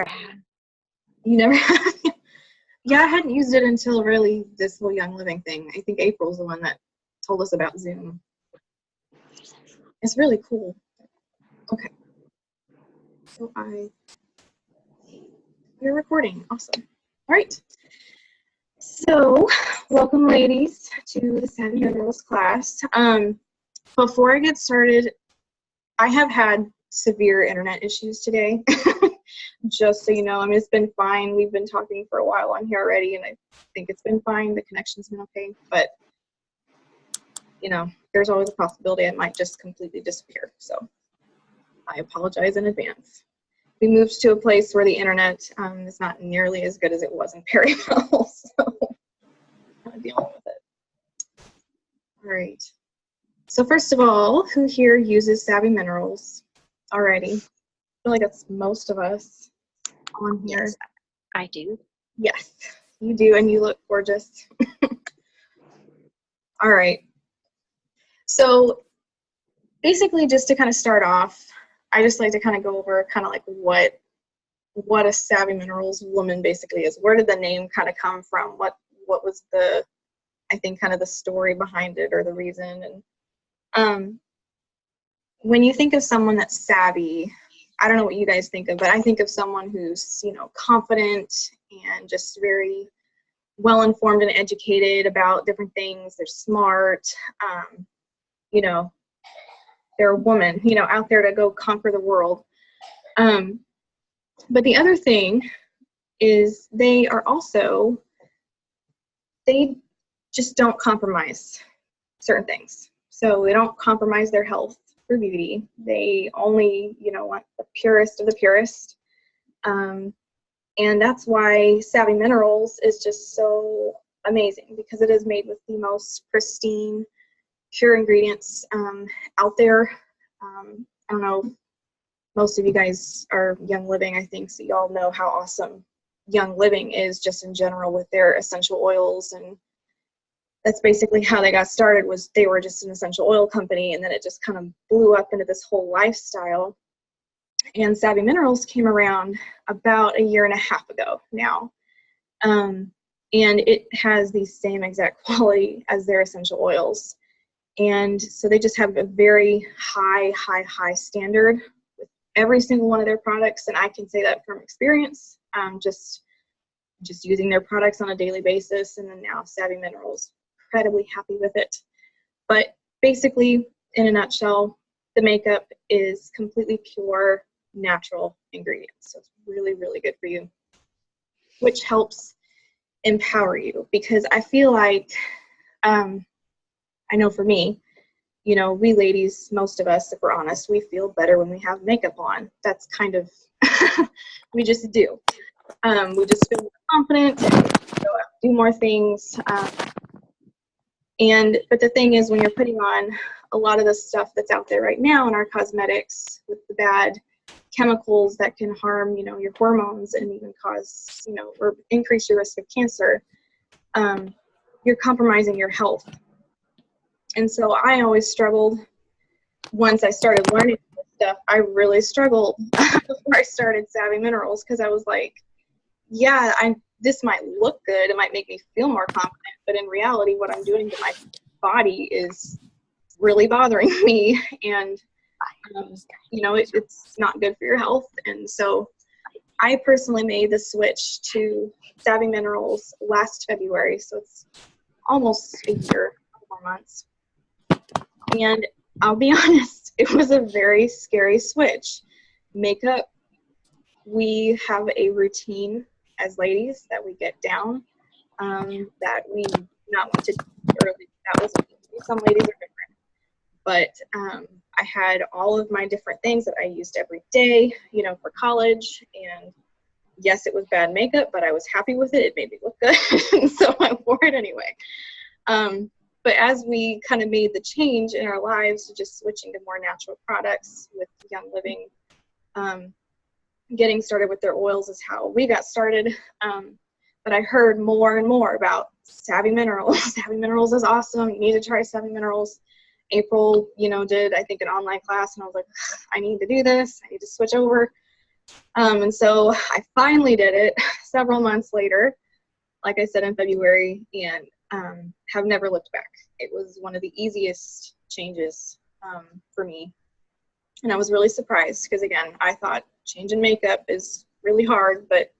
had. You never have? Yeah, I hadn't used it until really this whole Young Living thing. I think April's the one that told us about Zoom. It's really cool. Okay. So we're recording. Awesome. All right. So welcome, ladies, to the Savvy Minerals class. Before I get started, I have had severe internet issues today. Just so you know, I mean, it's been fine. We've been talking for a while on here already, and I think it's been fine. The connection's been okay, but you know, there's always a possibility it might just completely disappear. So I apologize in advance. We moved to a place where the internet is not nearly as good as it was in Perryville, so I'm dealing with it. All right. So first of all, who here uses Savvy Minerals already? I feel like that's most of us on here. Yes, I do. Yes, you do, and you look gorgeous. All right. So basically, just to kind of start off, I just like to kind of go over kind of like what a Savvy Minerals woman basically is. Where did the name kind of come from? What was the, I think, kind of the story behind it or the reason? And when you think of someone that's savvy, I don't know what you guys think of, but I think of someone who's, you know, confident and just very well informed and educated about different things. They're smart, you know, they're a woman, you know, out there to go conquer the world. But the other thing is they just don't compromise certain things. So they don't compromise their health for beauty. They only, you know, want the purest of the purest. And that's why Savvy Minerals is just so amazing, because it is made with the most pristine, pure ingredients out there. I don't know, most of you guys are Young Living, I think, so y'all know how awesome Young Living is just in general with their essential oils, and that's basically how they got started. Was they were just an essential oil company, and then it just kind of blew up into this whole lifestyle. And Savvy Minerals came around about 1.5 years ago now, and it has the same exact quality as their essential oils. And so they just have a very high standard with every single one of their products, and I can say that from experience, just using their products on a daily basis, and then now Savvy Minerals, incredibly happy with it. But basically, in a nutshell, the makeup is completely pure, natural ingredients. So it's really, really good for you, which helps empower you, because I feel like, I know for me, you know, we ladies, most of us, if we're honest, we feel better when we have makeup on. That's kind of, we just do. We just feel more confident, do more things. But the thing is, when you're putting on a lot of the stuff that's out there right now in our cosmetics with the bad chemicals that can harm, you know, your hormones and even cause, you know, or increase your risk of cancer, you're compromising your health. And so I always struggled. Once I started learning this stuff, I really struggled before I started Savvy Minerals, because I was like, yeah, this might look good, it might make me feel more confident, but in reality, what I'm doing to my body is really bothering me, and you know, it's not good for your health. And so I personally made the switch to Savvy Minerals last February, so it's almost a year, 4 months. And I'll be honest, it was a very scary switch. Makeup, we have a routine as ladies that we get down, that we do not want to do early. That was some ladies are different, but I had all of my different things that I used every day, you know, for college. And yes, it was bad makeup, but I was happy with it. It made me look good, so I wore it anyway. But as we kind of made the change in our lives, just switching to more natural products with Young Living, getting started with their oils is how we got started. But I heard more and more about Savvy Minerals. Savvy Minerals is awesome. You need to try Savvy Minerals. April, you know, did, I think, an online class, and I was like, I need to do this. I need to switch over. And so I finally did it several months later, like I said, in February, and have never looked back. It was one of the easiest changes for me. And I was really surprised because, again, I thought changing makeup is really hard, but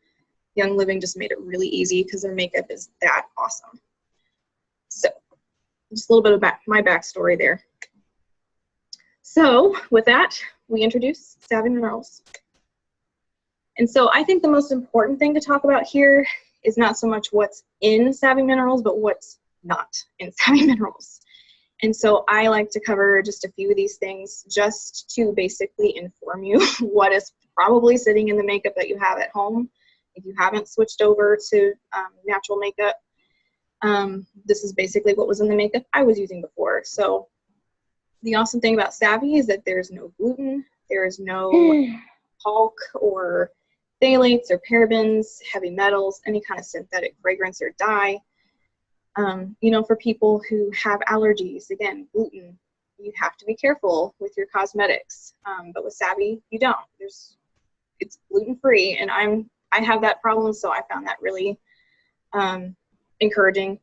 Young Living just made it really easy because their makeup is that awesome. So just a little bit of my backstory there. So with that, we introduce Savvy Minerals. And so I think the most important thing to talk about here is not so much what's in Savvy Minerals, but what's not in Savvy Minerals. And so I like to cover just a few of these things just to basically inform you what is probably sitting in the makeup that you have at home. If you haven't switched over to natural makeup, this is basically what was in the makeup I was using before. So the awesome thing about Savvy is that there's no gluten, there's no talc or phthalates or parabens, heavy metals, any kind of synthetic fragrance or dye. You know, for people who have allergies, again, gluten, you have to be careful with your cosmetics. But with Savvy, you don't. It's gluten-free, and I have that problem, so I found that really encouraging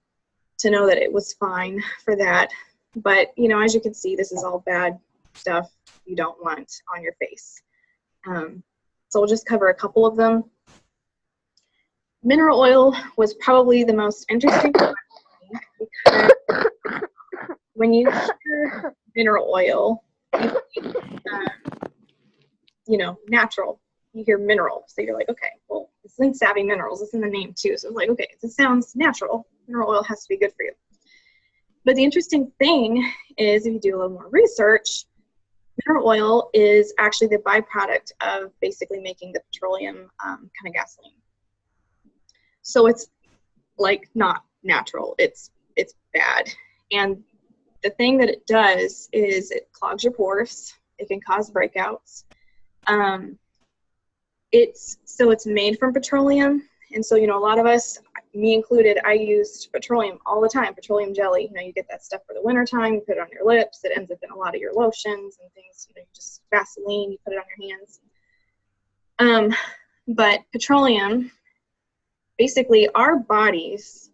to know that it was fine for that. But, you know, as you can see, this is all bad stuff you don't want on your face. So we'll just cover a couple of them. Mineral oil was probably the most interesting one because when you hear mineral oil, you think, you know, natural. You hear mineral, so you're like, okay, well, it's in Savvy Minerals. It's in the name too. So it's like, okay, it sounds natural. Mineral oil has to be good for you. But the interesting thing is, if you do a little more research, mineral oil is actually the byproduct of basically making the petroleum kind of gasoline. So it's like not natural. It's bad. And the thing that it does is it clogs your pores. It can cause breakouts. It's made from petroleum. And so, you know, a lot of us, me included, I used petroleum all the time, petroleum jelly. You know, you get that stuff for the wintertime, you put it on your lips, it ends up in a lot of your lotions and things, you know, just Vaseline, you put it on your hands. But petroleum, basically our bodies,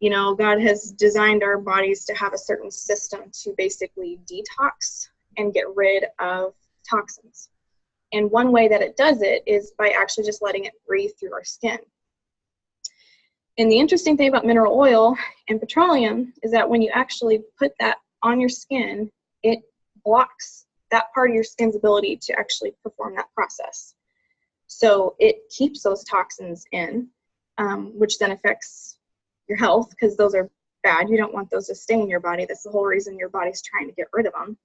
you know, God has designed our bodies to have a certain system to basically detox and get rid of toxins. And one way that it does it is by actually just letting it breathe through our skin. And the interesting thing about mineral oil and petroleum is that when you actually put that on your skin, it blocks that part of your skin's ability to actually perform that process. So it keeps those toxins in, which then affects your health because those are bad. You don't want those to stay in your body. That's the whole reason your body's trying to get rid of them.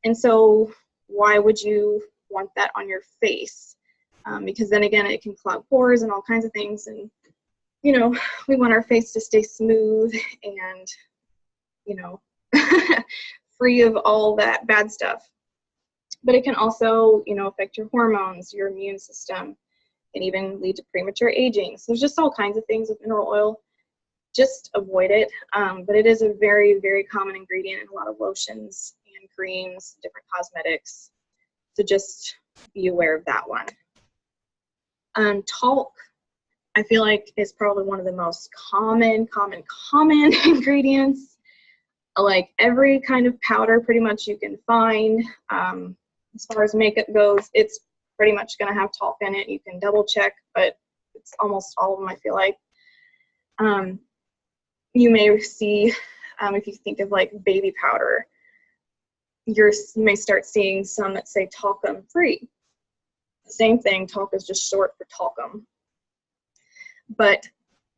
And so why would you want that on your face? Because then again, it can clog pores and all kinds of things. And, you know, we want our face to stay smooth and, you know, free of all that bad stuff. But it can also, you know, affect your hormones, your immune system, and even lead to premature aging. So there's just all kinds of things with mineral oil. Just avoid it. But it is a very, very common ingredient in a lot of lotions and creams, different cosmetics. So just be aware of that one. Talc, I feel like, is probably one of the most common ingredients. Like every kind of powder pretty much you can find. As far as makeup goes, it's pretty much going to have talc in it. You can double check, but it's almost all of them, I feel like. You may see, if you think of like baby powder, you may start seeing some that say talcum free. Same thing, talc is just short for talcum. But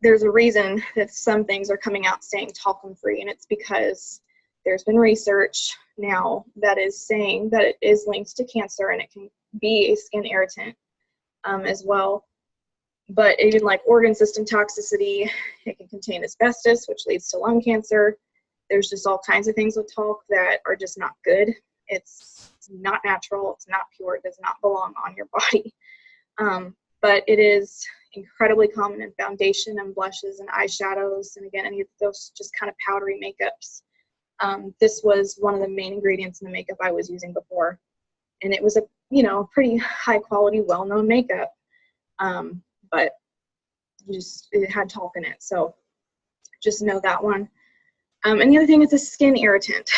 there's a reason that some things are coming out saying talcum free, and it's because there's been research now that is saying that it is linked to cancer and it can be a skin irritant as well. But even like organ system toxicity, it can contain asbestos, which leads to lung cancer. There's just all kinds of things with talc that are just not good. It's not natural, it's not pure, it does not belong on your body. But it is incredibly common in foundation and blushes and eyeshadows, and again, any of those just kind of powdery makeups. This was one of the main ingredients in the makeup I was using before. And it was you know, pretty high quality, well-known makeup. But it had talc in it, so just know that one. And the other thing is a skin irritant.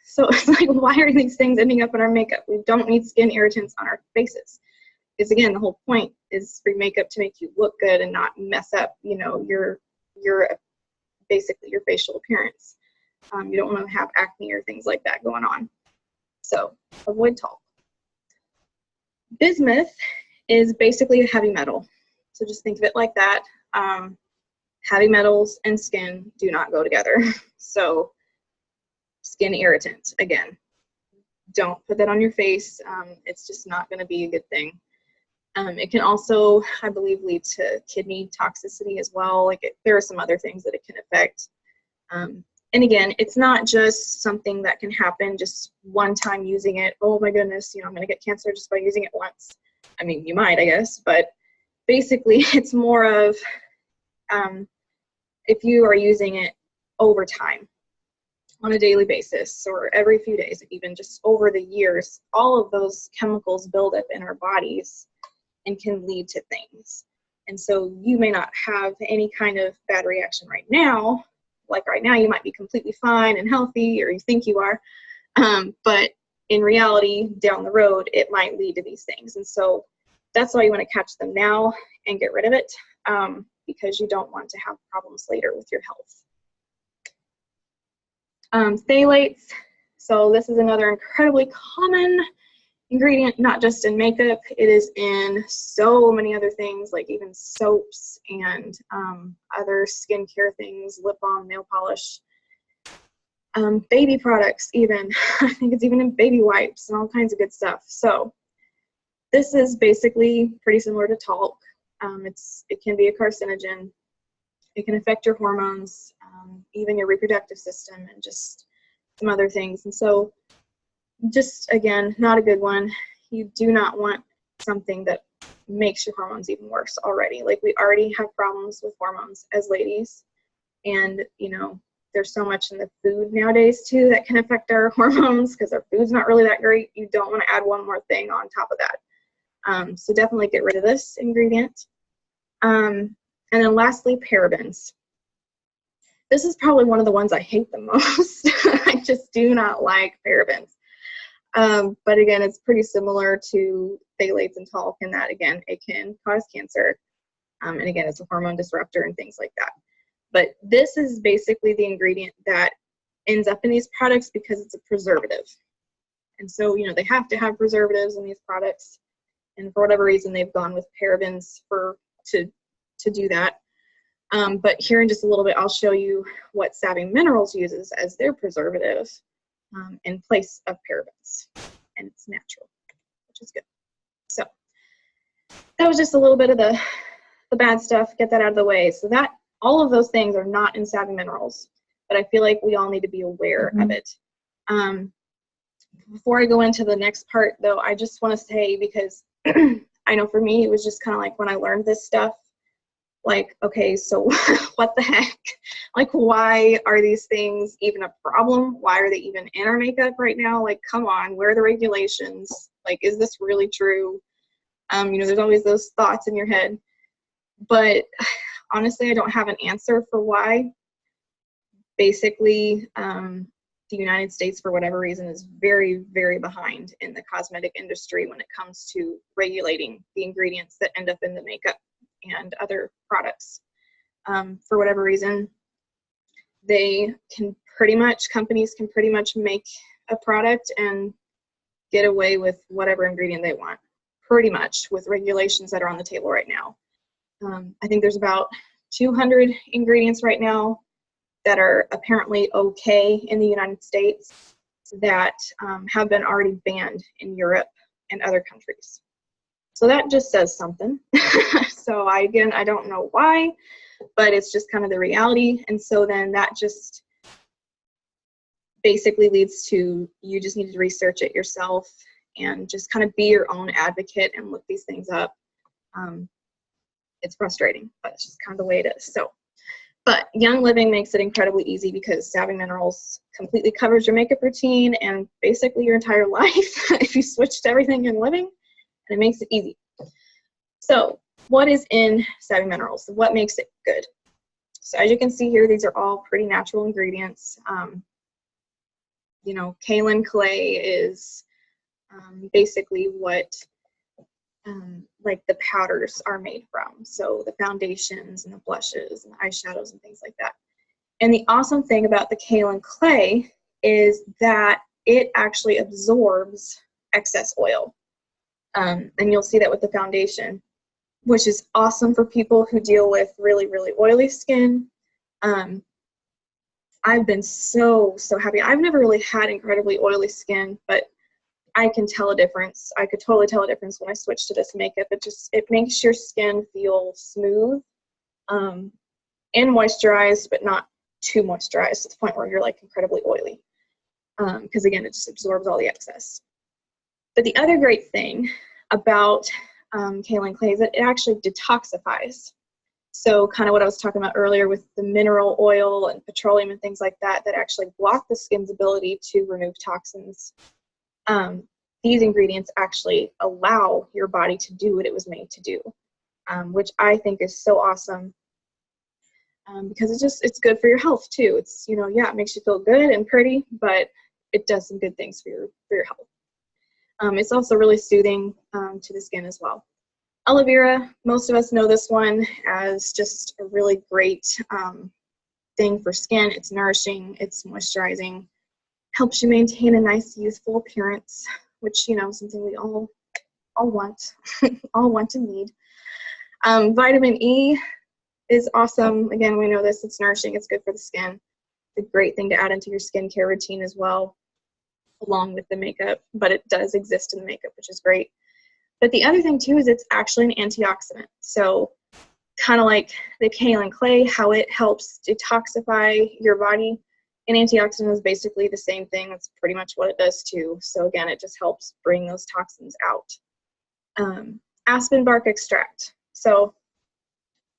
So it's like, why are these things ending up in our makeup? We don't need skin irritants on our faces. Because again, the whole point is for makeup to make you look good and not mess up, you know, your basically your facial appearance. You don't want to have acne or things like that going on. So avoid talc. Bismuth is basically a heavy metal. So just think of it like that. Heavy metals and skin do not go together. So skin irritant, again, don't put that on your face. It's just not going to be a good thing. It can also, I believe, lead to kidney toxicity as well. Like there are some other things that it can affect. And again, it's not just something that can happen just one time using it. Oh my goodness, you know, I'm going to get cancer just by using it once. I mean, you might, I guess, but basically it's more of if you are using it over time on a daily basis or every few days, even just over the years, all of those chemicals build up in our bodies and can lead to things. And so you may not have any kind of bad reaction right now. Like right now, you might be completely fine and healthy, or you think you are. But in reality, down the road, it might lead to these things. And so that's why you want to catch them now and get rid of it, because you don't want to have problems later with your health. Phthalates. So this is another incredibly common ingredient, not just in makeup. It is in so many other things, like even soaps and other skincare things, lip balm, nail polish, baby products even. I think it's even in baby wipes and all kinds of good stuff. So this is basically pretty similar to talc. It can be a carcinogen. It can affect your hormones, even your reproductive system, and just some other things. And so just, again, not a good one. You do not want something that makes your hormones even worse already. Like, we already have problems with hormones as ladies. And, you know, there's so much in the food nowadays, too, that can affect our hormones because our food's not really that great. You don't want to add one more thing on top of that. So definitely get rid of this ingredient. And then lastly, parabens. This is probably one of the ones I hate the most. I just do not like parabens. But again, it's pretty similar to phthalates and talc in that, again, it can cause cancer. And again, it's a hormone disruptor and things like that. But this is basically the ingredient that ends up in these products because it's a preservative. And so, you know, they have to have preservatives in these products. And for whatever reason, they've gone with parabens to do that. But here in just a little bit, I'll show you what Savvy Minerals uses as their preservative in place of parabens. And it's natural, which is good. So that was just a little bit of the bad stuff. Get that out of the way. So that all of those things are not in Savvy Minerals, but I feel like we all need to be aware of it. Before I go into the next part, though, I just want to say, because I know for me, it was just kind of like when I learned this stuff, like, okay, so what the heck? Like, why are these things even a problem? Why are they even in our makeup right now? Like, come on, where are the regulations? Like, is this really true? You know, there's always those thoughts in your head. But honestly, I don't have an answer for why. Basically, the United States, for whatever reason, is very, very behind in the cosmetic industry when it comes to regulating the ingredients that end up in the makeup and other products. For whatever reason, companies can pretty much make a product and get away with whatever ingredient they want, pretty much, with regulations that are on the table right now. I think there's about 200 ingredients right now that are apparently okay in the United States that have been already banned in Europe and other countries. So that just says something. So I don't know why, but it's just kind of the reality. And so then that just basically leads to, you just need to research it yourself and just kind of be your own advocate and look these things up. It's frustrating, but it's just kind of the way it is. So But Young Living makes it incredibly easy because Savvy Minerals completely covers your makeup routine and basically your entire life if you switch to everything Young Living, and it makes it easy. So what is in Savvy Minerals? What makes it good? So as you can see here, these are all pretty natural ingredients. You know, kaolin clay is basically what like the powders are made from. So the foundations and the blushes and the eyeshadows and things like that. And the awesome thing about the kaolin clay is that it actually absorbs excess oil. And you'll see that with the foundation, which is awesome for people who deal with really, really oily skin. I've been so happy. I've never really had incredibly oily skin, but I can tell a difference. I could totally tell a difference when I switched to this makeup. It makes your skin feel smooth and moisturized, but not too moisturized to the point where you're like incredibly oily. Because again, it just absorbs all the excess. But the other great thing about kaolin clay is that it actually detoxifies. So kind of what I was talking about earlier with the mineral oil and petroleum and things like that that actually block the skin's ability to remove toxins. These ingredients actually allow your body to do what it was made to do, which I think is so awesome because it's good for your health too. It's, you know, yeah, it makes you feel good and pretty, but it does some good things for your health. It's also really soothing to the skin as well. Aloe vera, most of us know this one as just a really great thing for skin. It's nourishing, it's moisturizing, helps you maintain a nice, youthful appearance, which, you know, something we all want, all want and need. Vitamin E is awesome. Again, we know this, it's nourishing, it's good for the skin. It's a great thing to add into your skincare routine as well, along with the makeup, but it does exist in the makeup, which is great. But the other thing too is it's actually an antioxidant. So kind of like the kaolin clay, how it helps detoxify your body, an antioxidant is basically the same thing. That's pretty much what it does too. So again, it just helps bring those toxins out. Aspen bark extract. So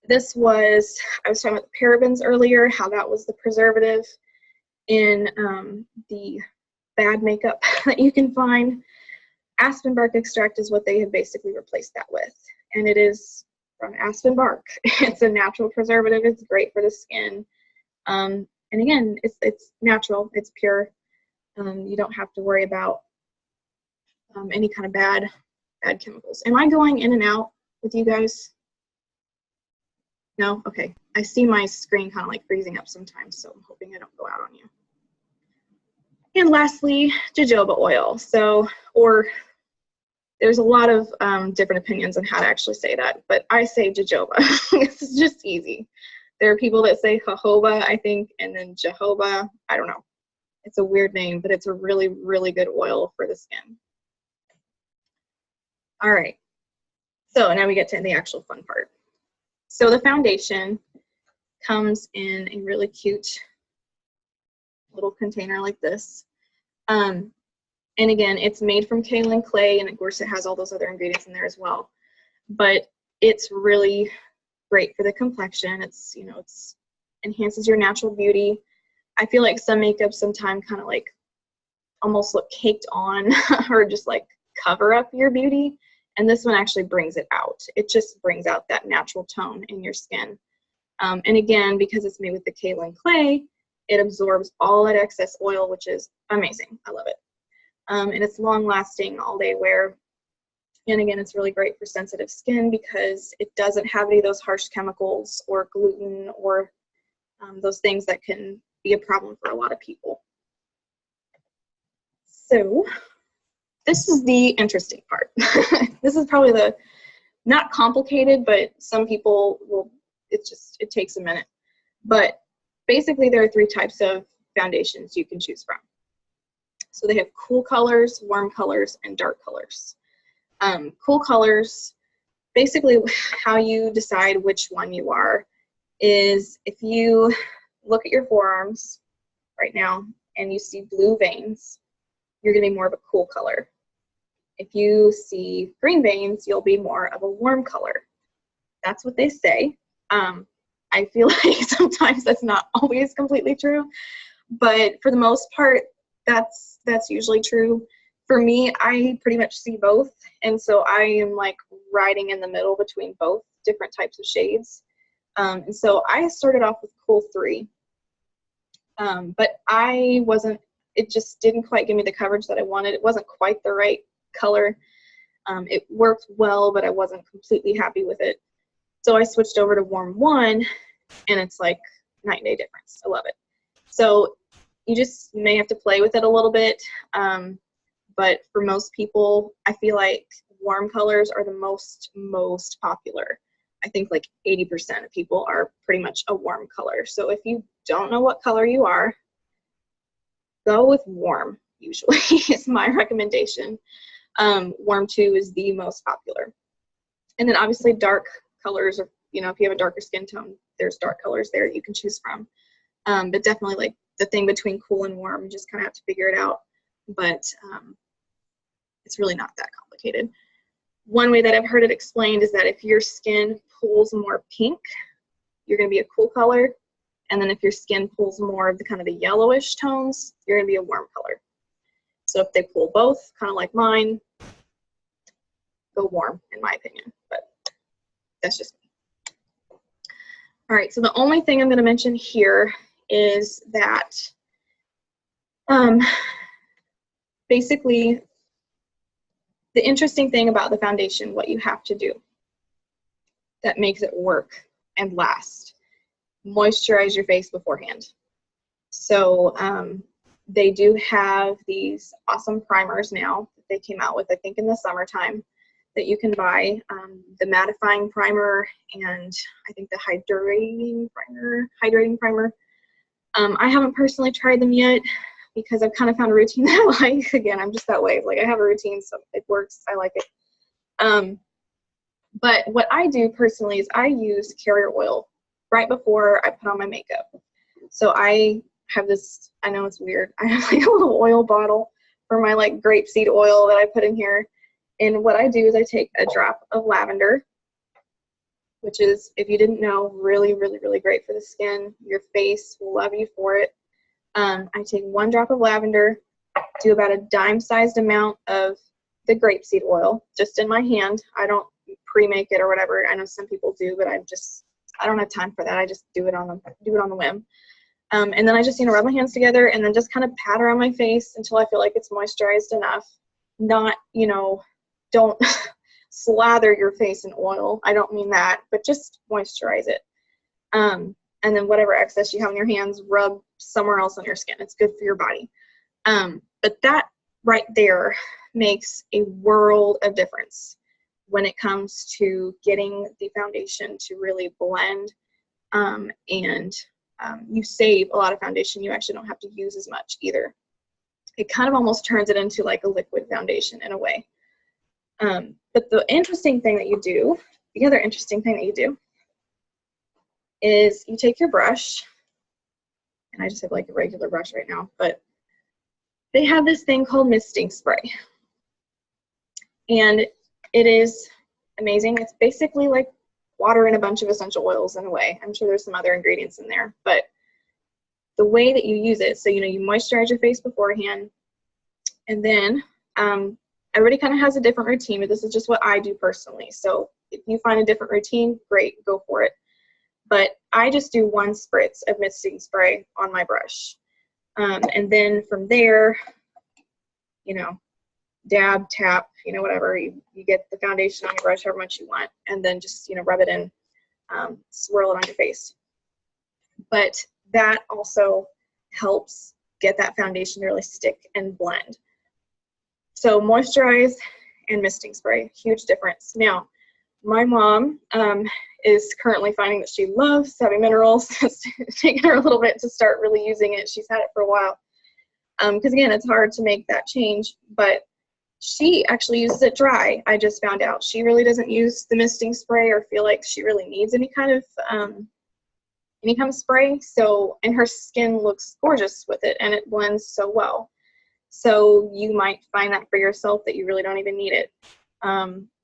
this was, I was talking about the parabens earlier, how that was the preservative in the bad makeup that you can find. Aspen bark extract is what they have basically replaced that with. And it is from aspen bark. It's a natural preservative. It's great for the skin. And again, it's natural. It's pure. You don't have to worry about any kind of bad chemicals. Am I going in and out with you guys? No? Okay. I see my screen kind of like freezing up sometimes, so I'm hoping I don't go out on you. And lastly, jojoba oil. So, or there's a lot of different opinions on how to actually say that, but I say jojoba. This is just easy. There are people that say jojoba, I think, and then jojoba. I don't know. It's a weird name, but it's a really, really good oil for the skin. All right. So now we get to the actual fun part. So the foundation comes in a really cute little container like this. And again, it's made from kaolin clay, and of course it has all those other ingredients in there as well. But it's really great for the complexion. It's, you know, it's enhances your natural beauty. I feel like some makeup sometimes kind of like almost look caked on or just like cover up your beauty. And this one actually brings it out. It just brings out that natural tone in your skin. And again, because it's made with the kaolin clay, it absorbs all that excess oil, which is amazing. I love it. And it's long lasting all day wear. And again, it's really great for sensitive skin because it doesn't have any of those harsh chemicals or gluten or those things that can be a problem for a lot of people. So this is the interesting part. This is probably the not complicated, but some people will, it takes a minute. But basically there are 3 types of foundations you can choose from. So they have cool colors, warm colors, and dark colors. Cool colors, basically how you decide which one you are is if you look at your forearms right now and you see blue veins, you're going to be more of a cool color. If you see green veins, you'll be more of a warm color. That's what they say. I feel like sometimes that's not always completely true, but for the most part, that's usually true. For me, I pretty much see both, and so I am like riding in the middle between both different types of shades. And so I started off with Cool 3, but it just didn't quite give me the coverage that I wanted. It wasn't quite the right color. It worked well, but I wasn't completely happy with it. So I switched over to Warm 1, and it's like night and day difference. I love it. So you just may have to play with it a little bit, but for most people, I feel like warm colors are the most popular. I think like 80% of people are pretty much a warm color. So if you don't know what color you are, go with warm, usually, is my recommendation. Warm 2 is the most popular. And then obviously dark colors, or, you know, if you have a darker skin tone, there's dark colors there you can choose from. But definitely like the thing between cool and warm, you just kind of have to figure it out. But it's really not that complicated. One way that I've heard it explained is that if your skin pulls more pink, you're going to be a cool color. And then if your skin pulls more of the kind of the yellowish tones, you're going to be a warm color. So if they pull both, kind of like mine, go warm, in my opinion. But that's just me. All right, so the only thing I'm going to mention here is that basically the interesting thing about the foundation, what you have to do that makes it work and last, moisturize your face beforehand. So they do have these awesome primers now that they came out with, I think in the summertime, that you can buy. The mattifying primer and I think the hydrating primer. I haven't personally tried them yet because I've kind of found a routine that I like. Again, I'm just that way. Like, I have a routine, so it works. I like it. But what I do personally is I use carrier oil right before I put on my makeup. So I have this, I know it's weird, I have like a little oil bottle for my like grapeseed oil that I put in here. And what I do is I take a drop of lavender, which is, if you didn't know, really, really, really great for the skin. Your face will love you for it. I take 1 drop of lavender, do about a dime-sized amount of the grapeseed oil just in my hand. I don't pre-make it or whatever. I know some people do, but I don't have time for that. I just do it on the whim. And then I just, rub my hands together and then just kind of pat around my face until I feel like it's moisturized enough. Not, don't slather your face in oil. I don't mean that, but just moisturize it. And then whatever excess you have on your hands, rub somewhere else on your skin. It's good for your body. But that right there makes a world of difference when it comes to getting the foundation to really blend, and you save a lot of foundation. You actually don't have to use as much either. It kind of almost turns it into like a liquid foundation in a way. But the interesting thing that you do, the other interesting thing that you do is you take your brush, and I just have like a regular brush right now, but they have this thing called misting spray. And it is amazing. It's basically like water and a bunch of essential oils in a way. I'm sure there's some other ingredients in there, but the way that you use it, so you moisturize your face beforehand, and then everybody kind of has a different routine, but this is just what I do personally. So if you find a different routine, great, go for it. But I just do 1 spritz of misting spray on my brush. And then from there, dab, tap, whatever. You get the foundation on your brush however much you want, and then just, rub it in, swirl it on your face. But that also helps get that foundation to really stick and blend. So moisturize and misting spray, huge difference. Now, my mom is currently finding that she loves Savvy Minerals. It's taken her a little bit to start really using it. She's had it for a while. Because again, it's hard to make that change, but she actually uses it dry. I just found out she really doesn't use the misting spray or feel like she really needs any kind of spray. So, and her skin looks gorgeous with it, and it blends so well. So you might find that for yourself that you really don't even need it.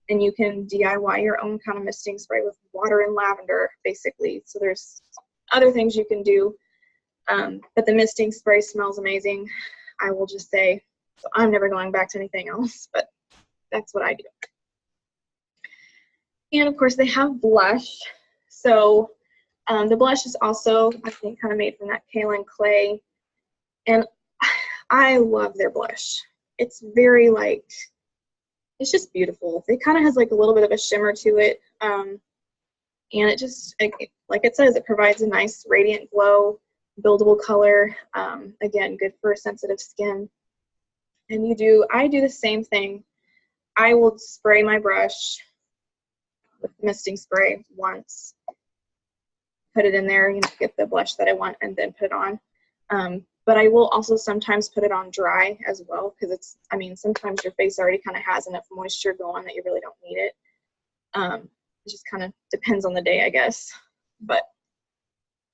And you can DIY your own kind of misting spray with water and lavender, basically. So there's other things you can do, but the misting spray smells amazing, I will just say. So I'm never going back to anything else, but that's what I do. And of course they have blush. So the blush is also, I think, kind of made from that kaolin clay. And I love their blush. It's very light. It's just beautiful. It kind of has like a little bit of a shimmer to it. And it just, like it says, it provides a nice radiant glow, buildable color. Again, good for sensitive skin. And I do the same thing. I will spray my brush with misting spray once, put it in there, get the blush that I want, and then put it on. But I will also sometimes put it on dry as well, because sometimes your face already kind of has enough moisture going that you really don't need it. It just kind of depends on the day, I guess. But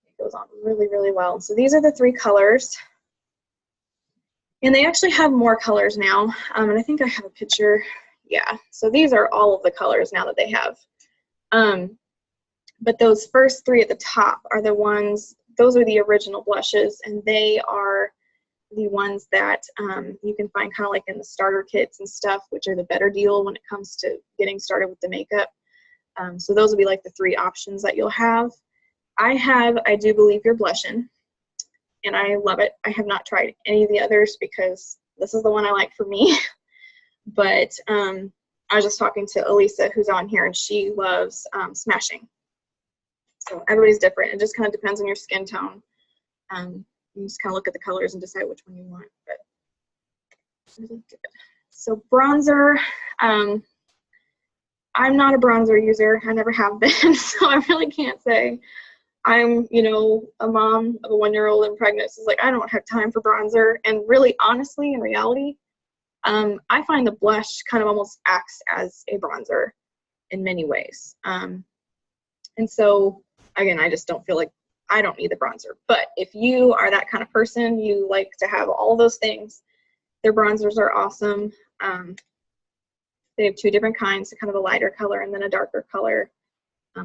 it goes on really, really well. So these are the 3 colors. And they actually have more colors now. And I think I have a picture. Yeah, so these are all of the colors now that they have. But those first 3 at the top are the ones, those are the original blushes, and they are the ones that you can find kind of like in the starter kits and stuff, which are the better deal when it comes to getting started with the makeup. So those will be like the 3 options that you'll have. I Do Believe You're Blushing, and I love it. I have not tried any of the others because this is the one I like for me. But I was just talking to Elisa, who's on here, and she loves Smashing. So everybody's different. It just kind of depends on your skin tone. You just kind of look at the colors and decide which one you want. But really good. So bronzer, I'm not a bronzer user. I never have been, so I really can't say. I'm, a mom of a 1-year-old and pregnant, so it's like I don't have time for bronzer. And really, honestly, in reality, I find the blush kind of almost acts as a bronzer in many ways. And so, again, I just don't feel like I don't need the bronzer. But if you are that kind of person, you like to have all those things, their bronzers are awesome. They have 2 different kinds, so kind of a lighter color and then a darker color.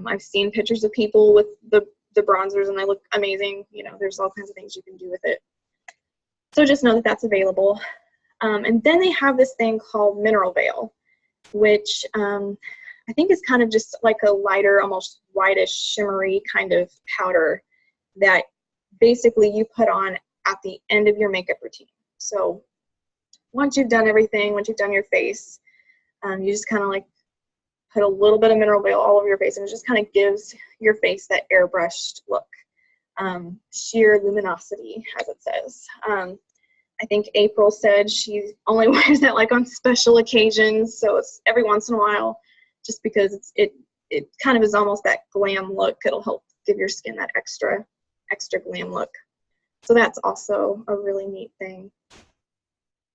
I've seen pictures of people with the bronzers and they look amazing. There's all kinds of things you can do with it. So just know that that's available. And then they have this thing called Mineral Veil, which I think is kind of just like a lighter, almost whitish, shimmery kind of powder that basically you put on at the end of your makeup routine. So once you've done everything, once you've done your face, you just kind of like put a little bit of Mineral Veil all over your face, and it just kind of gives your face that airbrushed look. Sheer luminosity, as it says. I think April said she only wears that like on special occasions, so it's every once in a while, just because it kind of is almost that glam look. It'll help give your skin that extra glam look. So that's also a really neat thing.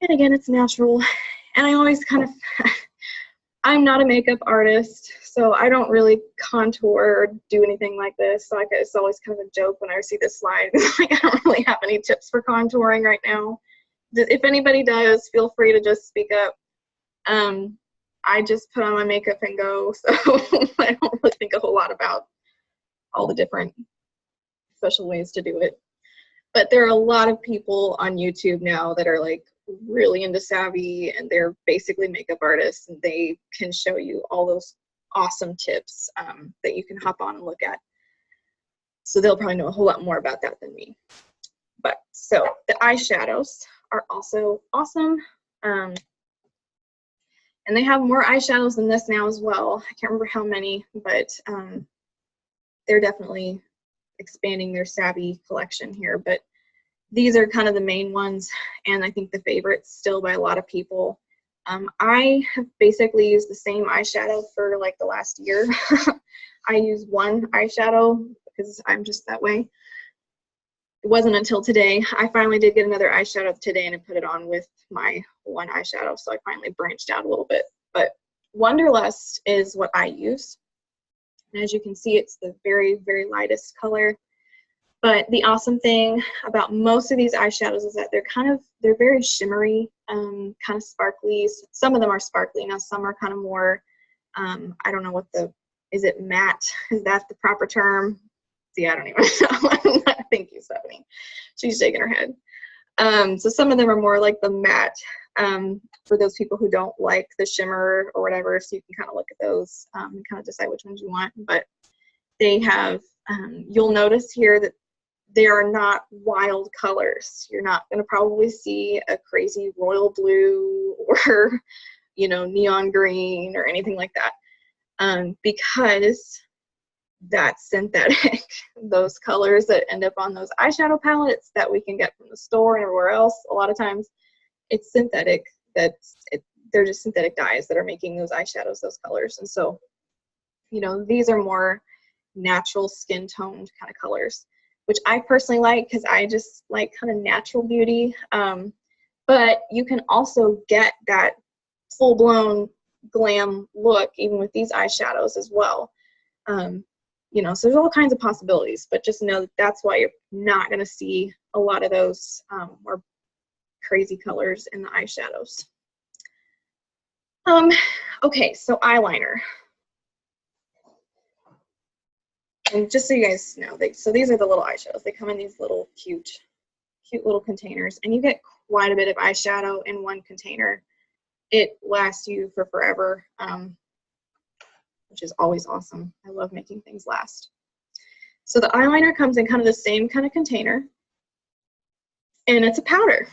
And again, it's natural. And I always kind of, I'm not a makeup artist, so I don't really contour or do anything like this. So it's always kind of a joke when I see this slide. Like, I don't really have any tips for contouring right now. If anybody does, feel free to just speak up. I just put on my makeup and go, so I don't really think a whole lot about all the different special ways to do it. But there are a lot of people on YouTube now that are like really into savvy, and they're basically makeup artists, and they can show you all those awesome tips that you can hop on and look at. So they'll probably know a whole lot more about that than me. But so the eyeshadows are also awesome. And they have more eyeshadows than this now as well. I can't remember how many, but they're definitely expanding their savvy collection here. But these are kind of the main ones, and I think the favorites still by a lot of people. I have basically used the same eyeshadow for like the last year. I use one eyeshadow because I'm just that way. It wasn't until today. I finally did get another eyeshadow today and I put it on with my one eyeshadow, so I finally branched out a little bit. But Wonderlust is what I use. And as you can see, it's the very, very lightest color. But the awesome thing about most of these eyeshadows is that they're very shimmery, kind of sparkly. Some of them are sparkly. Now some are kind of more, I don't know what the Is it matte? Is that the proper term? See, I don't even know. Thank you, Stephanie. She's shaking her head. So some of them are more like the matte, for those people who don't like the shimmer or whatever, so you can kind of look at those and kind of decide which ones you want. But they have, you'll notice here that they are not wild colors. You're not going to probably see a crazy royal blue or, you know, neon green or anything like that, because that's synthetic. Those colors that end up on those eyeshadow palettes that we can get from the store and everywhere else, a lot of times it's synthetic. They're just synthetic dyes that are making those eyeshadows those colors. And so, you know, these are more natural skin toned kind of colors, which I personally like because I just like kind of natural beauty. But you can also get that full-blown glam look even with these eyeshadows as well. You know, so there's all kinds of possibilities, but just know that that's why you're not going to see a lot of those more crazy colors in the eyeshadows. Okay, so eyeliner. And just so you guys know, so these are the little eyeshadows. They come in these little cute little containers, and you get quite a bit of eyeshadow in one container. It lasts you for forever, which is always awesome. I love making things last. So the eyeliner comes in kind of the same kind of container, and it's a powder.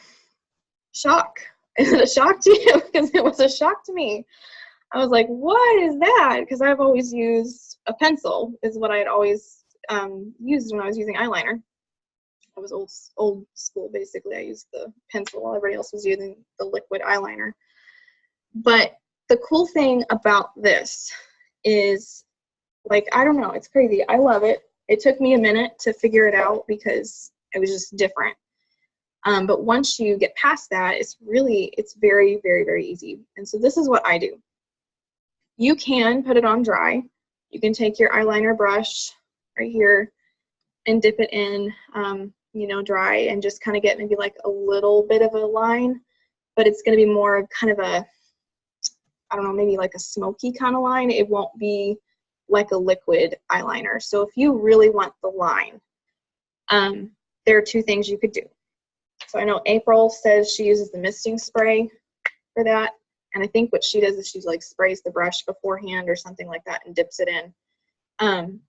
Shock. Is it a shock to you? Because it was a shock to me. I was like, what is that? Because I've always used a pencil is what I had always used when I was using eyeliner. I was old school, basically. I used the pencil while everybody else was using the liquid eyeliner. But the cool thing about this is, like, I don't know, it's crazy. I love it. It took me a minute to figure it out because it was just different. But once you get past that, it's very, very, very easy. And so this is what I do. You can put it on dry. You can take your eyeliner brush right here and dip it in, you know, dry, and just kind of get maybe like a little bit of a line, but it's going to be more of kind of a, I don't know, maybe like a smoky kind of line. It won't be like a liquid eyeliner. So if you really want the line, there are two things you could do. So I know April says she uses the misting spray for that. And I think what she does is she's like sprays the brush beforehand or something like that and dips it in. And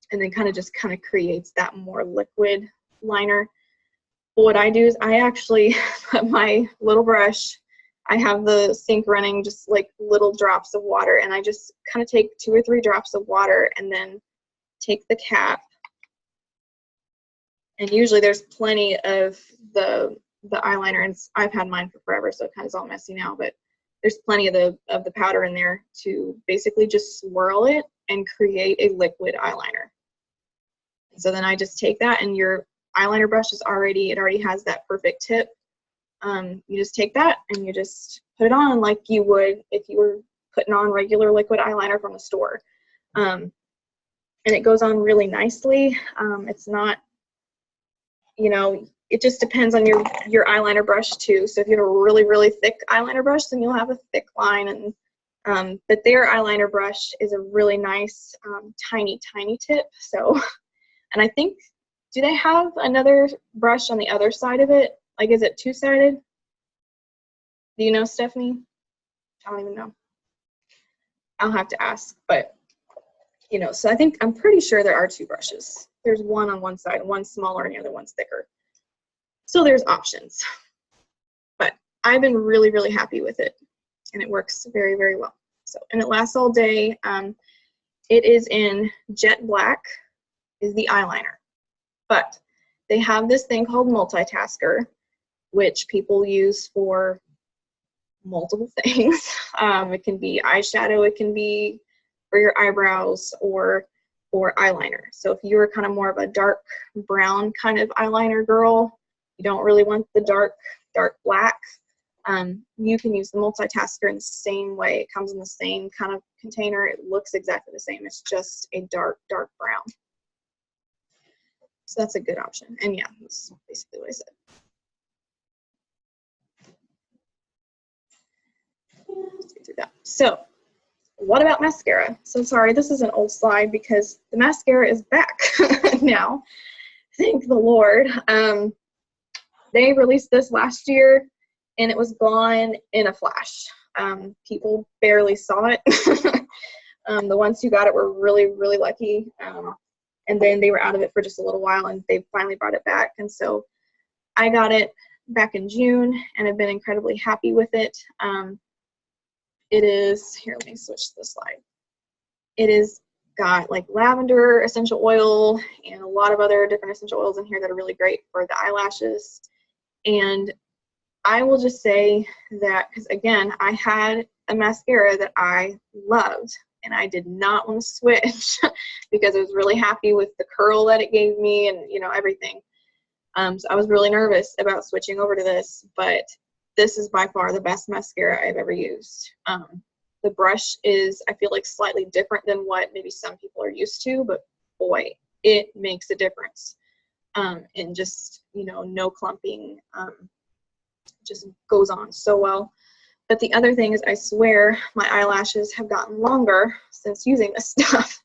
then kind of creates that more liquid liner. But what I do is I actually put my little brush, I have the sink running just like little drops of water, and I just kind of take 2 or 3 drops of water and then take the cap. And usually there's plenty of the eyeliner, and I've had mine for forever, so it kind of is all messy now, but there's plenty of the powder in there to basically just swirl it and create a liquid eyeliner. So then I just take that, and your eyeliner brush is it already has that perfect tip. You just take that and you just put it on like you would if you were putting on regular liquid eyeliner from the store. And it goes on really nicely. It's not, you know, it just depends on your eyeliner brush too. So if you have a really, really thick eyeliner brush, then you'll have a thick line. And but their eyeliner brush is a really nice, tiny tip. So, and I think, do they have another brush on the other side of it? Like, is it 2-sided? Do you know, Stephanie? I don't even know. I'll have to ask, but, you know, so I'm pretty sure there are 2 brushes. There's one on one side, one smaller, and the other one's thicker. So there's options. But I've been really, really happy with it, and it works very, very well. So, and it lasts all day. It is in jet black, is the eyeliner. But they have this thing called Multitasker, which people use for multiple things. It can be eyeshadow, it can be for your eyebrows, or eyeliner. So if you're kind of more of a dark brown kind of eyeliner girl, you don't really want the dark black, you can use the Multitasker in the same way. It comes in the same kind of container. It looks exactly the same. It's just a dark brown. So that's a good option. And yeah, that's basically what I said. Let's get through that. So what about mascara? So sorry, this is an old slide because the mascara is back now. Thank the Lord. They released this last year and it was gone in a flash. People barely saw it. The ones who got it were really, really lucky. And then they were out of it for just a little while and they finally brought it back. And so I got it back in June and I've been incredibly happy with it. It is, here, let me switch the slide. It is got like lavender essential oil and a lot of other different essential oils in here that are really great for the eyelashes. And I will just say that, because again, I had a mascara that I loved and I did not want to switch because I was really happy with the curl that it gave me and, you know, everything. So I was really nervous about switching over to this, but this is by far the best mascara I've ever used. The brush is, I feel like, slightly different than what maybe some people are used to, but boy, it makes a difference. And just, you know, no clumping, just goes on so well. But the other thing is, I swear my eyelashes have gotten longer since using this stuff.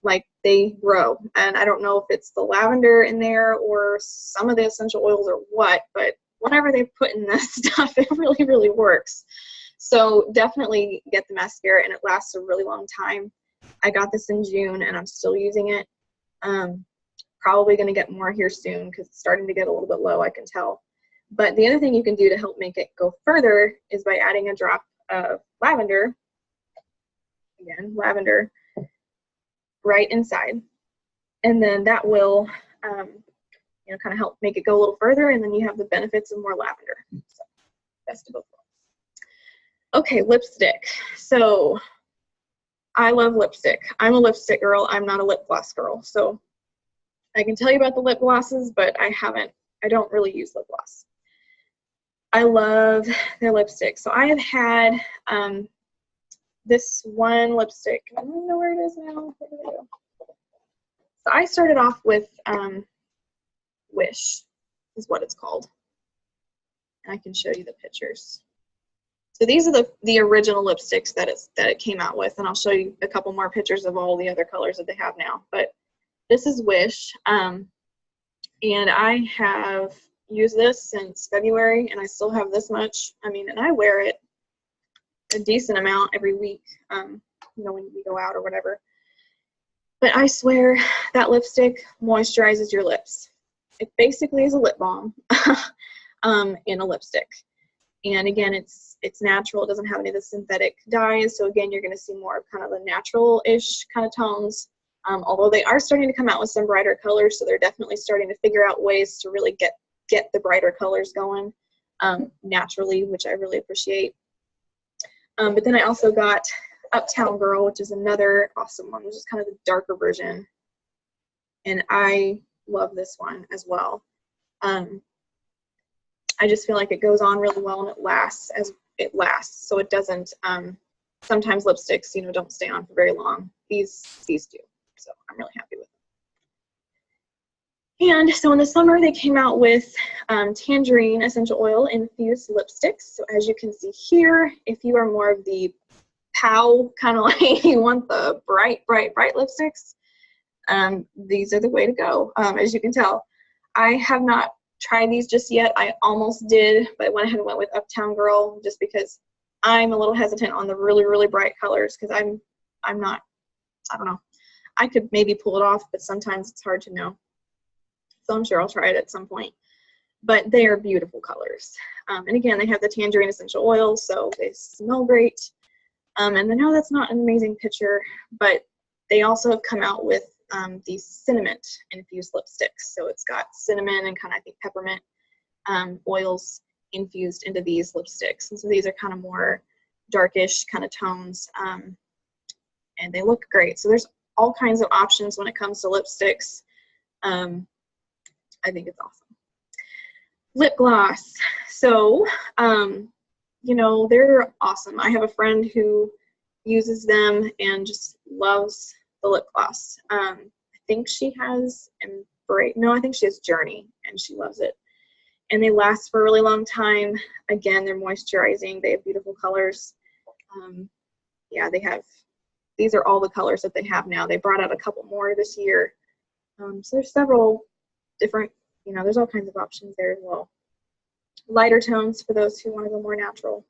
Like they grow, and I don't know if it's the lavender in there or some of the essential oils or what, but whatever they put in this stuff, it really, really works. So definitely get the mascara, and it lasts a really long time. I got this in June and I'm still using it. Probably going to get more here soon because it's starting to get a little bit low, I can tell. But the other thing you can do to help make it go further is by adding a drop of lavender, again, lavender, right inside. And then that will, you know, kind of help make it go a little further, and then you have the benefits of more lavender. So, best of both worlds. Okay, lipstick. So I love lipstick. I'm a lipstick girl. I'm not a lip gloss girl. So I can tell you about the lip glosses, but I don't really use lip gloss. I love their lipstick. So I have had this one lipstick. I don't know where it is now. Where did it go? So I started off with Wish is what it's called. And I can show you the pictures. So these are the original lipsticks that it came out with, and I'll show you a couple more pictures of all the other colors that they have now. But this is Wish, and I have used this since February, and I still have this much. I mean, and I wear it a decent amount every week, you know, when we go out or whatever. But I swear that lipstick moisturizes your lips. It basically is a lip balm in a lipstick. And again, it's natural. It doesn't have any of the synthetic dyes. So again, you're going to see more of kind of the natural-ish kind of tones. Although they are starting to come out with some brighter colors, so they're definitely starting to figure out ways to really get the brighter colors going naturally, which I really appreciate. But then I also got Uptown Girl, which is another awesome one, which is kind of the darker version. And I love this one as well. I just feel like it goes on really well and it lasts as it lasts. So it doesn't, sometimes lipsticks, you know, don't stay on for very long. These do. So I'm really happy with them. And so in the summer, they came out with Tangerine Essential Oil Infused Lipsticks. So as you can see here, if you are more of the POW kind of like you want the bright, bright, bright lipsticks, these are the way to go. As you can tell, I have not tried these just yet. I almost did, but I went ahead and went with Uptown Girl just because I'm a little hesitant on the really, really bright colors because I'm not, I don't know. I could maybe pull it off, but sometimes it's hard to know. So I'm sure I'll try it at some point. But they are beautiful colors. And again, they have the Tangerine Essential Oil, so they smell great. And I know that's not an amazing picture, but they also have come out with these cinnamon infused lipsticks. So it's got cinnamon and kind of, I think, peppermint oils infused into these lipsticks. And so these are kind of more darkish kind of tones, and they look great. So there's all kinds of options when it comes to lipsticks. I think it's awesome. Lip gloss. So, you know, they're awesome. I have a friend who uses them and just loves the lip gloss. I think she has I think she has Journey, and she loves it. And they last for a really long time. Again, they're moisturizing. They have beautiful colors. yeah, these are all the colors that they have now. They brought out a couple more this year. So there's several different, there's all kinds of options there as well. Lighter tones for those who want to go more natural.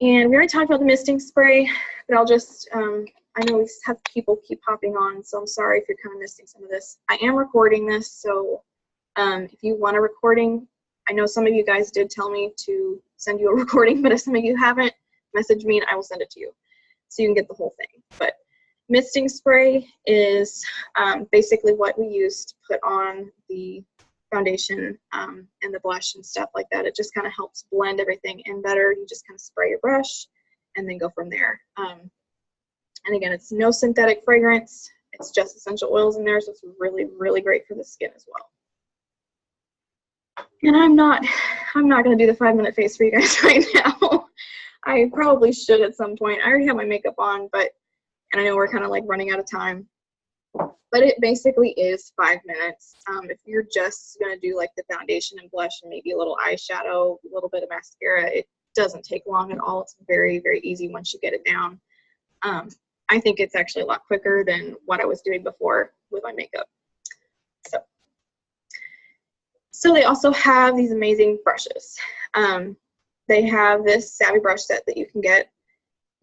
And we already talked about the misting spray, but I'll just, I know we have people keep popping on, so I'm sorry if you're kind of missing some of this. I am recording this, so if you want a recording, I know some of you guys did tell me to send you a recording, but if some of you haven't, message me and I will send it to you so you can get the whole thing. But misting spray is basically what we use to put on the foundation and the blush and stuff like that. It just kind of helps blend everything in better. You just kind of spray your brush and then go from there. And again, it's no synthetic fragrance. It's just essential oils in there, so it's really, really great for the skin as well. And I'm not going to do the 5-minute face for you guys right now. I probably should at some point. I already have my makeup on, and I know we're kind of like running out of time. But it basically is 5 minutes. If you're just going to do like the foundation and blush and maybe a little eyeshadow, a little bit of mascara, it doesn't take long at all. It's very, very easy once you get it down. I think it's actually a lot quicker than what I was doing before with my makeup. So they also have these amazing brushes. They have this Savvy brush set that you can get,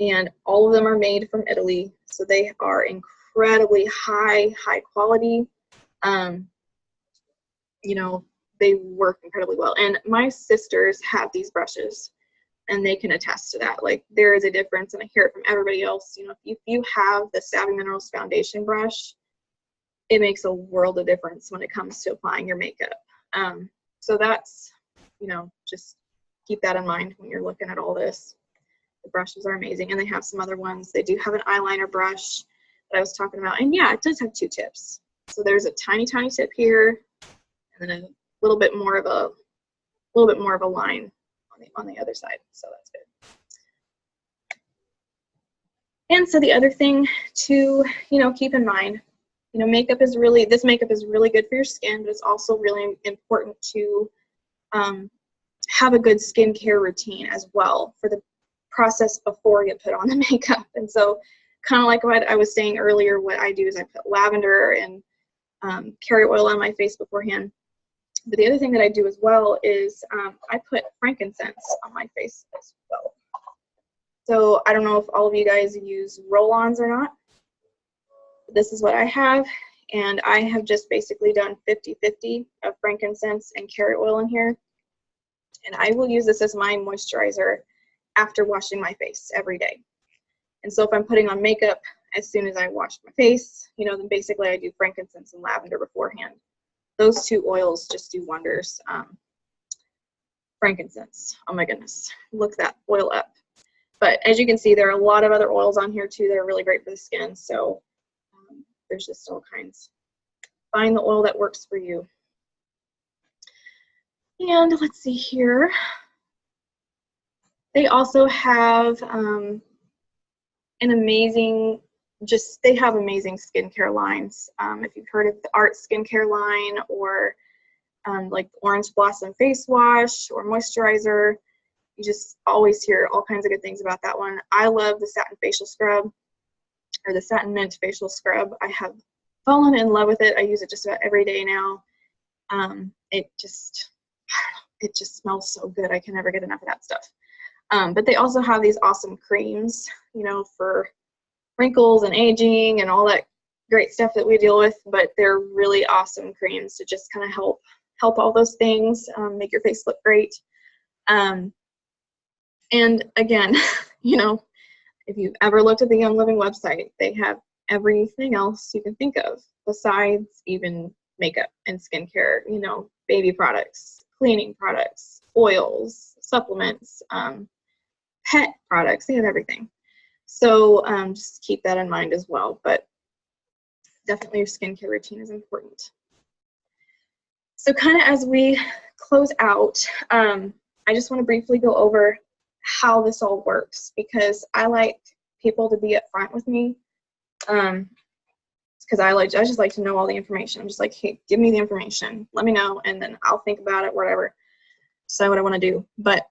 and all of them are made from Italy. So they are incredibly high quality. They work incredibly well. And my sisters have these brushes, and they can attest to that. Like, there is a difference, and I hear it from everybody else. If you have the Savvy Minerals foundation brush, it makes a world of difference when it comes to applying your makeup. So that's, just keep that in mind when you're looking at all this. The brushes are amazing, and they have some other ones. They do have an eyeliner brush that I was talking about, and yeah, it does have 2 tips. So there's a tiny tip here, and then a little bit more of a line on the other side. So that's good. And so the other thing to keep in mind, this makeup is really good for your skin, but it's also really important to have a good skincare routine as well for the process before you put on the makeup. And so, kind of like what I was saying earlier, what I do is I put lavender and carrot oil on my face beforehand. But the other thing that I do as well is I put frankincense on my face as well. So I don't know if all of you guys use roll-ons or not. This is what I have, and I have just basically done 50-50 of frankincense and carrot oil in here. And I will use this as my moisturizer after washing my face every day. And so if I'm putting on makeup as soon as I wash my face, then basically I do frankincense and lavender beforehand. Those 2 oils just do wonders. Frankincense, oh my goodness, look that oil up. But as you can see, there are a lot of other oils on here too that are really great for the skin. So there's just all kinds. Find the oil that works for you. And let's see here. They also have amazing skincare lines. If you've heard of the Art skincare line, or like the Orange Blossom face wash or moisturizer, you just always hear all kinds of good things about that one. I love the Satin Facial Scrub, or the Satin Mint Facial Scrub. I have fallen in love with it. I use it just about every day now. It just smells so good. I can never get enough of that stuff. But they also have these awesome creams, for wrinkles and aging and all that great stuff that we deal with. But they're really awesome creams to just kind of help all those things, make your face look great. And again, if you've ever looked at the Young Living website, they have everything else you can think of besides even makeup and skincare, baby products, cleaning products, oils, supplements, pet products. They have everything. So just keep that in mind as well. But definitely your skincare routine is important. So kind of as we close out, I just want to briefly go over how this all works, because I like people to be upfront with me, because I just like to know all the information. I'm just like, hey, give me the information, let me know, and then I'll think about it, whatever, decide what I want to do. But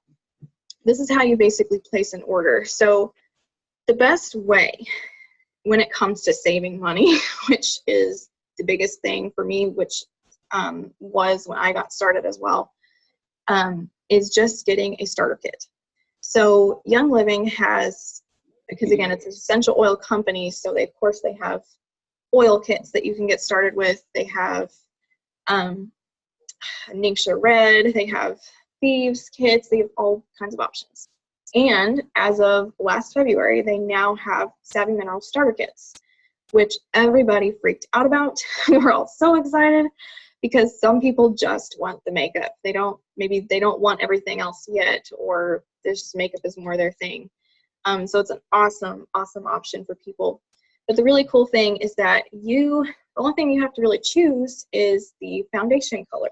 this is how you basically place an order. So the best way when it comes to saving money, which is the biggest thing for me, which was when I got started as well, is just getting a starter kit. So Young Living has, because again, it's an essential oil company, so they, of course, they have oil kits that you can get started with. They have Ningxia Red, they have Thieves kits, they have all kinds of options. And as of last February, they now have Savvy Mineral starter kits, which everybody freaked out about. We're all so excited because some people just want the makeup. Maybe they don't want everything else yet, or this makeup is more their thing. So it's an awesome, awesome option for people. But the really cool thing is that the only thing you have to really choose is the foundation color.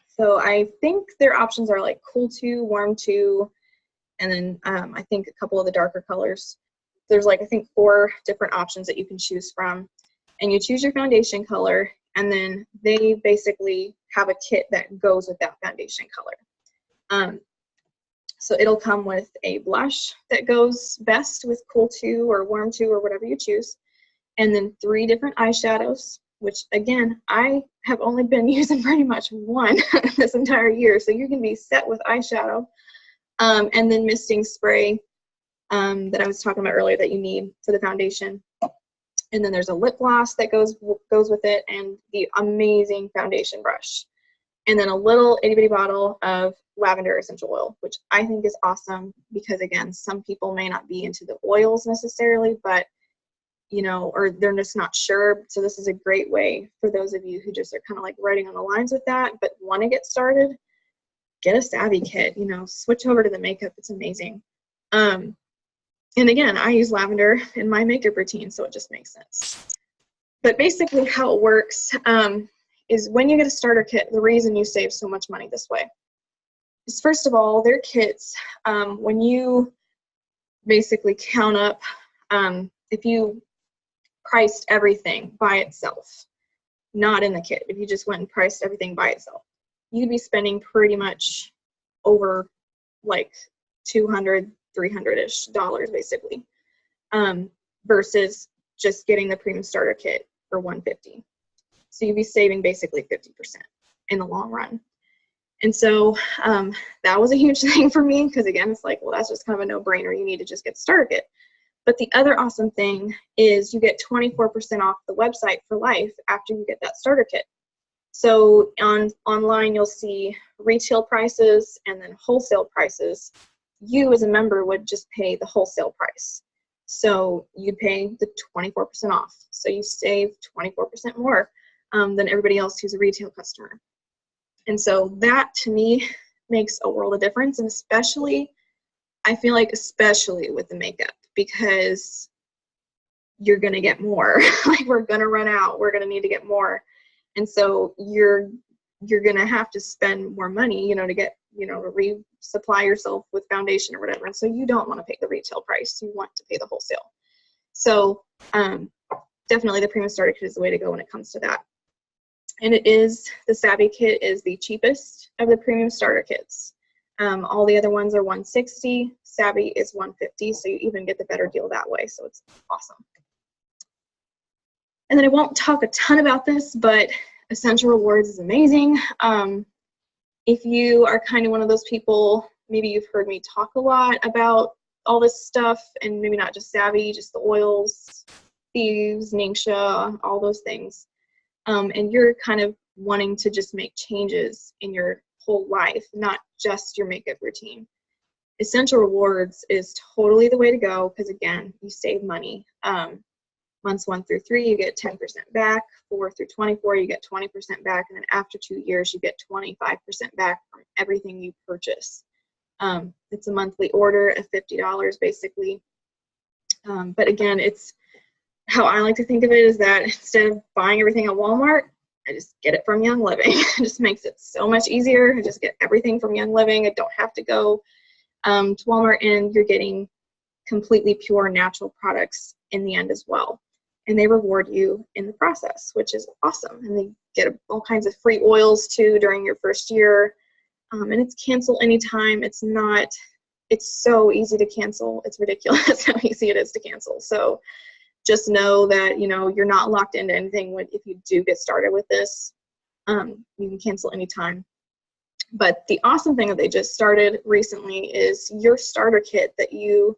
So I think their options are like Cool 2, Warm 2, and then I think a couple of the darker colors. There's like, I think 4 different options that you can choose from. And you choose your foundation color, and then they basically have a kit that goes with that foundation color. So it'll come with a blush that goes best with Cool 2 or Warm 2 or whatever you choose. And then 3 different eyeshadows, which again, I have only been using pretty much one this entire year. So you can be set with eyeshadow. And then misting spray that I was talking about earlier that you need for the foundation. And then there's a lip gloss that goes with it, and the amazing foundation brush. And then a little itty bitty bottle of lavender essential oil, which I think is awesome because, again, some people may not be into the oils necessarily, but or they're just not sure. So this is a great way for those of you who just are kind of like writing on the lines with that, but want to get started. Get a Savvy kit, switch over to the makeup. It's amazing. And again, I use lavender in my makeup routine, so it just makes sense. But basically how it works is when you get a starter kit, the reason you save so much money this way is, first of all, their kits, when you basically count up, if you priced everything by itself, not in the kit, if you just went and priced everything by itself, you'd be spending pretty much over like $200, $300-ish basically, versus just getting the premium starter kit for $150. So you'd be saving basically 50% in the long run. And so that was a huge thing for me because, again, it's like, well, that's just kind of a no-brainer. You need to just get the starter kit. But the other awesome thing is you get 24% off the website for life after you get that starter kit. So online you'll see retail prices and then wholesale prices. You as a member would just pay the wholesale price. So you'd pay the 24% off. So you save 24% more than everybody else who's a retail customer. And so that to me makes a world of difference, and especially, I feel like especially with the makeup, because you're gonna get more. Like, we're gonna run out, we're gonna need to get more. And so you're gonna have to spend more money, to get, to resupply yourself with foundation or whatever. And so you don't want to pay the retail price, you want to pay the wholesale. So definitely the premium starter kit is the way to go when it comes to that. And the Savvy kit is the cheapest of the premium starter kits. All the other ones are $160. Savvy is $150, so you even get the better deal that way. So it's awesome. And then I won't talk a ton about this, but Essential Rewards is amazing. If you are kind of one of those people, maybe you've heard me talk a lot about all this stuff, and maybe not just Savvy, just the oils, Thieves, Ningxia, all those things. And you're kind of wanting to just make changes in your whole life, not just your makeup routine. Essential Rewards is totally the way to go because, again, you save money. Months 1 through 3, you get 10% back. 4 through 24, you get 20% back. And then after 2 years, you get 25% back from everything you purchase. It's a monthly order of $50, basically. But again, it's how I like to think of it is that instead of buying everything at Walmart, I just get it from Young Living. It just makes it so much easier. I just get everything from Young Living. I don't have to go to Walmart, and you're getting completely pure natural products in the end as well. And they reward you in the process, which is awesome. And they get all kinds of free oils too during your first year. And it's cancel anytime. It's not it's so easy to cancel. It's ridiculous how easy it is to cancel. So just know that, you know, you're not locked into anything if you do get started with this. You can cancel anytime. But the awesome thing that they just started recently is your starter kit that you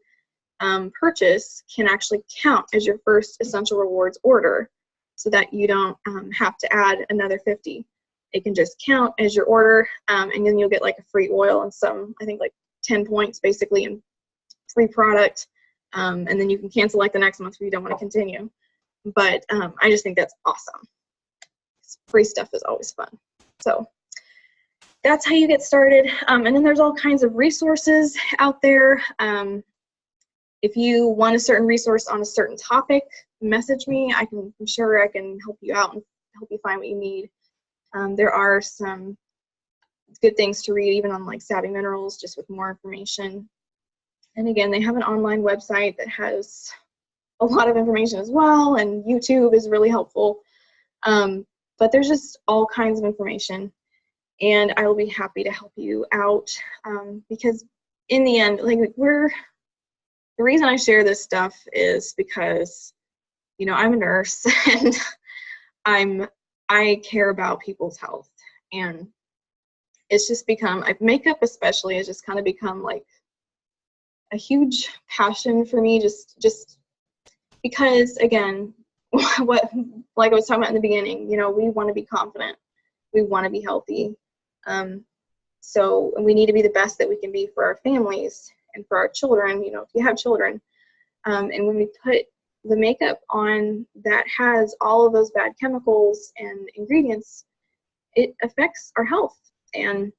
purchase can actually count as your first Essential Rewards order, so that you don't have to add another 50. It can just count as your order, and then you'll get like a free oil and some, I think like 10 points basically, and free product, and then you can cancel like the next month if you don't want to continue. But I just think that's awesome. Free stuff is always fun. So that's how you get started. And then there's all kinds of resources out there. If you want a certain resource on a certain topic, message me. I'm sure I can help you out and help you find what you need. There are some good things to read, even on like Savvy Minerals, just with more information. And again, they have an online website that has a lot of information as well, and YouTube is really helpful. But there's just all kinds of information, and I will be happy to help you out, because in the end, like the reason I share this stuff is because, you know, I'm a nurse and I care about people's health, and it's just become, makeup especially has just kind of become like a huge passion for me, just because, again, like I was talking about in the beginning, you know, we want to be confident, we want to be healthy, so we need to be the best that we can be for our families and for our children, you know, if you have children, and when we put the makeup on that has all of those bad chemicals and ingredients, it affects our health and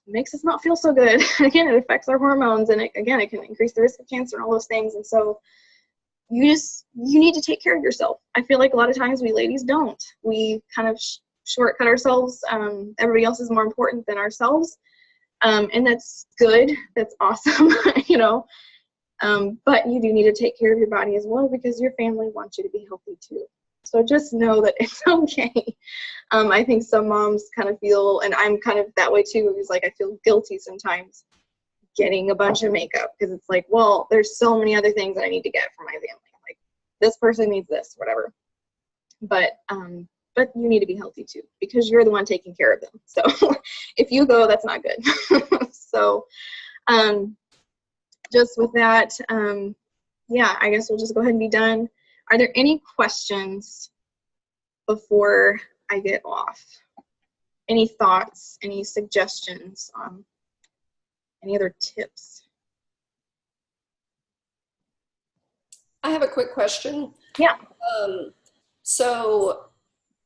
makes us not feel so good. Again, it affects our hormones, and it can increase the risk of cancer and all those things. And so you need to take care of yourself. I feel like a lot of times we ladies don't. We kind of shortcut ourselves. Everybody else is more important than ourselves. And that's good. That's awesome, you know. But you do need to take care of your body as well, because your family wants you to be healthy too. So just know that it's okay. I think some moms kind of feel, and I'm kind of that way too, it's like I feel guilty sometimes getting a bunch of makeup, because it's like, well, there's so many other things that I need to get for my family. Like, this person needs this, whatever. But you need to be healthy too, because you're the one taking care of them. So if you go, that's not good. So just with that, yeah, I guess we'll just go ahead and be done. Are there any questions before I get off? Any thoughts, any suggestions, any other tips? I have a quick question. Yeah. So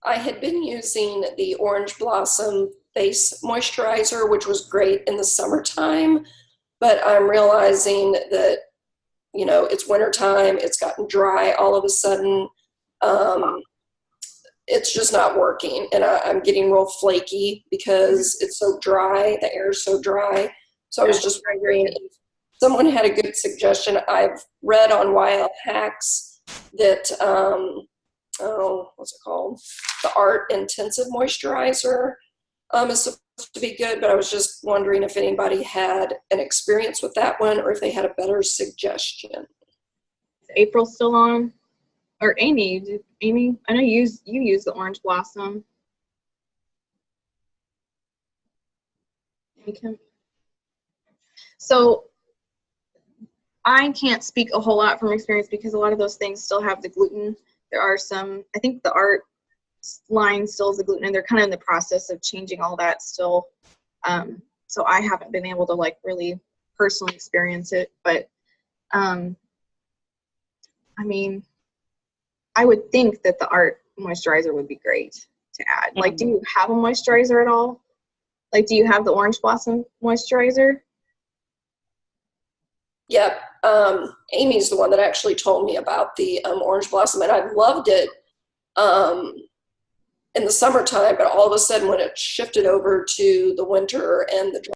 I had been using the Orange Blossom Face Moisturizer, which was great in the summertime, but I'm realizing that, you know, it's wintertime, it's gotten dry all of a sudden. It's just not working, and I'm getting real flaky because it's so dry, the air is so dry. So I was just wondering if someone had a good suggestion. I've read on Wild Hacks that, what's it called? The Art Intensive Moisturizer is supposed to be good, but I was just wondering if anybody had an experience with that one, or if they had a better suggestion. Is April still on? Or Amy, I know you use the Orange Blossom. So I can't speak a whole lot from experience, because a lot of those things still have the gluten. There are some, I think the Art line still has the gluten, and they're kind of in the process of changing all that still. So I haven't been able to like really personally experience it, but I mean, I would think that the Art moisturizer would be great to add. Like, do you have a moisturizer at all? Like, do you have the Orange Blossom moisturizer? Yep. Amy's the one that actually told me about the Orange Blossom, and I've loved it in the summertime, but all of a sudden when it shifted over to the winter and the